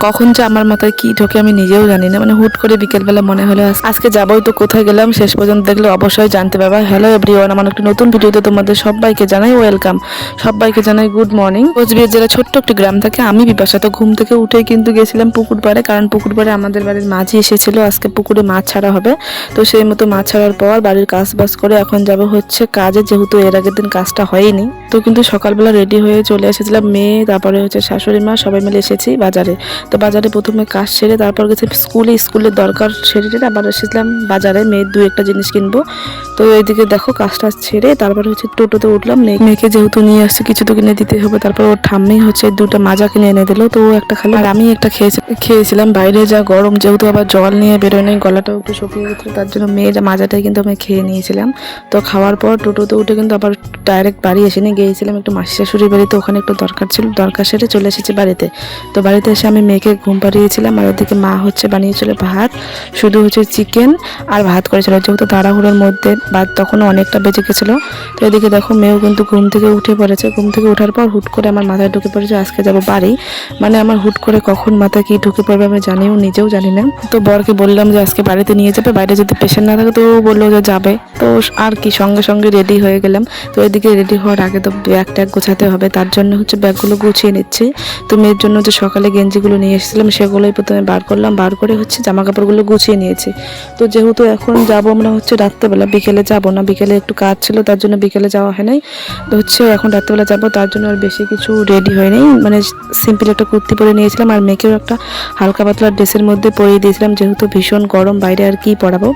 কখন যে আমার মাথায় কি ঢোকে আমি নিজেও জানি না, মানে হুট করে বিকেলবেলা মনে হলো আজকে যাবোই, তো কোথায় গেলাম শেষ পর্যন্ত দেখলে অবশ্যই জানতে পারবা। হ্যালো এভরিওয়ান, আমার একটা নতুন ভিডিওতে তোমাদের সবাইকে জানাই ওয়েলকাম, সবাইকে জানাই গুড মর্নিং। কোচবিহার জেলা ছোট্ট একটি গ্রাম থেকে আমি বিপাশা, তো ঘুম থেকে উঠেই কিন্তু গেছিলাম পুকুর পাড়ে, কারণ পুকুর পাড়ে আমাদের বাড়ির মাঝি এসেছিল, আজকে পুকুরে মাছ ছাড়া হবে। তো সেই মতো মাছ ছাড়ার পর বাড়ির কাজ বাজ করে এখন যাব হচ্ছে কাজে, যেহেতু এর আগের দিন কাজটা হয়নি। তো কিন্তু সকালবেলা রেডি হয়ে চলে এসেছিলাম, মেয়ে তারপরে হচ্ছে শাশুড়ি মা সবাই মিলে এসেছি বাজারে। তো বাজারে প্রথমে কাজ সেরে তারপর গেছি স্কুলের দরকার সেরে আবার এসেছিলাম বাজারে, মেয়ের দু একটা জিনিস কিনবো। তো এইদিকে দেখো কাজটা ছেড়ে তারপরে হচ্ছে টোটোতে উঠলাম, মেয়েকে যেহেতু নিয়ে আসছে কিছু তো কিনে দিতে হবে। তারপর ওর ঠাম্মি হচ্ছে দুটো মাজা কিনে এনে দিল, তো ও একটা খালো আর আমি একটা খেয়েছিলাম। বাইরে যা গরম, যেহেতু আবার জল নিয়ে বেরোয় নাই, গলাটাও একটু শুকিয়ে গেছিলো, তার জন্য মেয়ের মাজাটাই কিন্তু আমি খেয়ে নিয়েছিলাম। তো খাওয়ার পর টোটোতে উঠে কিন্তু আবার ডাইরেক্ট বাড়ি এসে নিয়ে গিয়েছিলাম একটু মাসি শাশুড়ির বাড়িতে, ওখানে একটু দরকার ছিল, দরকার সেরে চলে এসেছি বাড়িতে। তো বাড়িতে এসে আমি মেয়েকে ঘুম পাড়িয়েছিলাম, আর ওদিকে মা হচ্ছে বানিয়েছিল ভাত, শুধু হচ্ছে চিকেন আর ভাত করেছিল, যেহেতু তাড়াহুড়োর মধ্যে ভাত তখনও অনেকটা বেঁচে গেছিলো। তো এদিকে দেখো মেয়েও কিন্তু ঘুম থেকে উঠে পড়েছে, ঘুম থেকে ওঠার পর হুট করে আমার মাথায় ঢুকে পড়েছে আজকে যাবো বাড়ি। মানে আমার হুট করে কখন মাথায় কি ঢুকে পড়বে আমি নিজেও জানি না। তো বরকে বললাম যে আজকে বাড়িতে নিয়ে যাবে, বাইরে যদি পেশেন্ট না থাকে, তো বললো যে যাবে। তো আর কি সঙ্গে সঙ্গে রেডি হয়ে গেলাম। তো এদিকে রেডি হওয়ার আগে তো ব্যাগ ট্যাগ গোছাতে হবে, তার জন্য হচ্ছে ব্যাগগুলো গুছিয়ে নিচ্ছি। তো মেয়ের জন্য যে সকালে গেঞ্জিগুলো নিয়ে এসেছিলাম সেগুলোই প্রথমে বার করলাম, বার করে হচ্ছে জামা কাপড়গুলো গুছিয়ে নিয়েছি। তো যেহেতু এখন যাবো আমরা হচ্ছে রাত্রেবেলা, বিকেলে যাব না, বিকেলে একটু কাজ ছিল তার জন্য বিকেলে যাওয়া হয় নাই। তো হচ্ছে এখন রাত্রেবেলা যাবো, তার জন্য আর বেশি কিছু রেডি হয় নাই, মানে সিম্পল একটা কুর্তি পরে নিয়েছিলাম, আর মেয়েকেও একটা হালকা পাতলা ড্রেসের মধ্যে পরিয়ে দিয়েছিলাম, যেহেতু ভীষণ গরম বাইরে, আর কি পরাবো।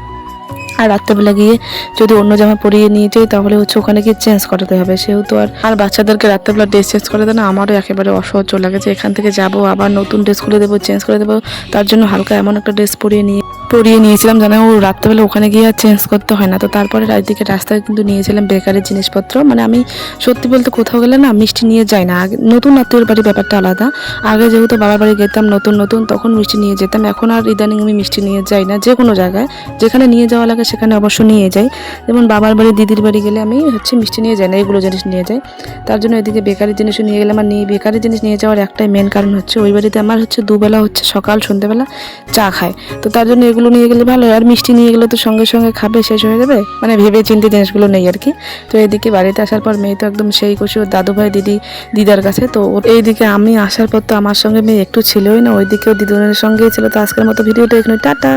আর রাত্রেবেলা গিয়ে যদি অন্য জামা পরিয়ে নিয়ে যাই তাহলে হচ্ছে ওখানে গিয়ে চেঞ্জ করাতে হবে, সেহেতু আর বাচ্চাদেরকে রাত্রেবেলা ড্রেস চেঞ্জ করে দেয় না, আমারও একেবারে অসহ্য লাগে যে এখান থেকে যাব আবার নতুন ড্রেস খুলে দেবো, চেঞ্জ করে দেবো। তার জন্য হালকা এমন একটা ড্রেস পরিয়ে নিয়েছিলাম যেন ও রাত্রেবেলা ওখানে গিয়ে আর চেঞ্জ করতে হয় না। তো তারপরে রাতদিকে রাস্তায় কিন্তু নিয়েছিলাম বেকারির জিনিসপত্র, মানে আমি সত্যি বলতে কোথাও গেলে না মিষ্টি নিয়ে যাই না, আগে নতুন আত্মীয়র বাড়ির ব্যাপারটা আলাদা, আগে যেহেতু বাবার বাড়ি যেতাম নতুন তখন মিষ্টি নিয়ে যেতাম, এখন আর ইদানিং আমি মিষ্টি নিয়ে যাই না, যে কোনো জায়গায় যেখানে নিয়ে যাওয়া লাগে সেখানে অবশ্য নিয়ে যাই। যেমন বাবার বাড়ি দিদির বাড়ি গেলে আমি হচ্ছে মিষ্টি নিয়ে যাই না, এগুলো জিনিস নিয়ে যাই। তার জন্য এদিকে বেকারি জিনিসও নিয়ে গেলাম, আর বেকারি জিনিস নিয়ে যাওয়ার একটাই মেন কারণ হচ্ছে ওই বাড়িতে আমার হচ্ছে দুবেলা হচ্ছে সকাল সন্ধ্যেবেলা চা খায়, তো তার জন্য এগুলো নিয়ে গেলে ভালো। আর মিষ্টি নিয়ে গেলে তো সঙ্গে সঙ্গে খাবে, শেষ হয়ে যাবে, মানে ভেবে চিন্তে জিনিসগুলো নেই আর কি। তো এইদিকে বাড়িতে আসার পর মেয়ে তো একদম সেই খুশি ওর দাদু ভাই দিদার কাছে। তো এইদিকে আমি আসার পর তো আমার সঙ্গে মেয়ে একটু ছিলই না, ওইদিকেও দিদুনের সঙ্গেই ছিল। তো আজকের মতো ভিডিওটা এখানে টাটা।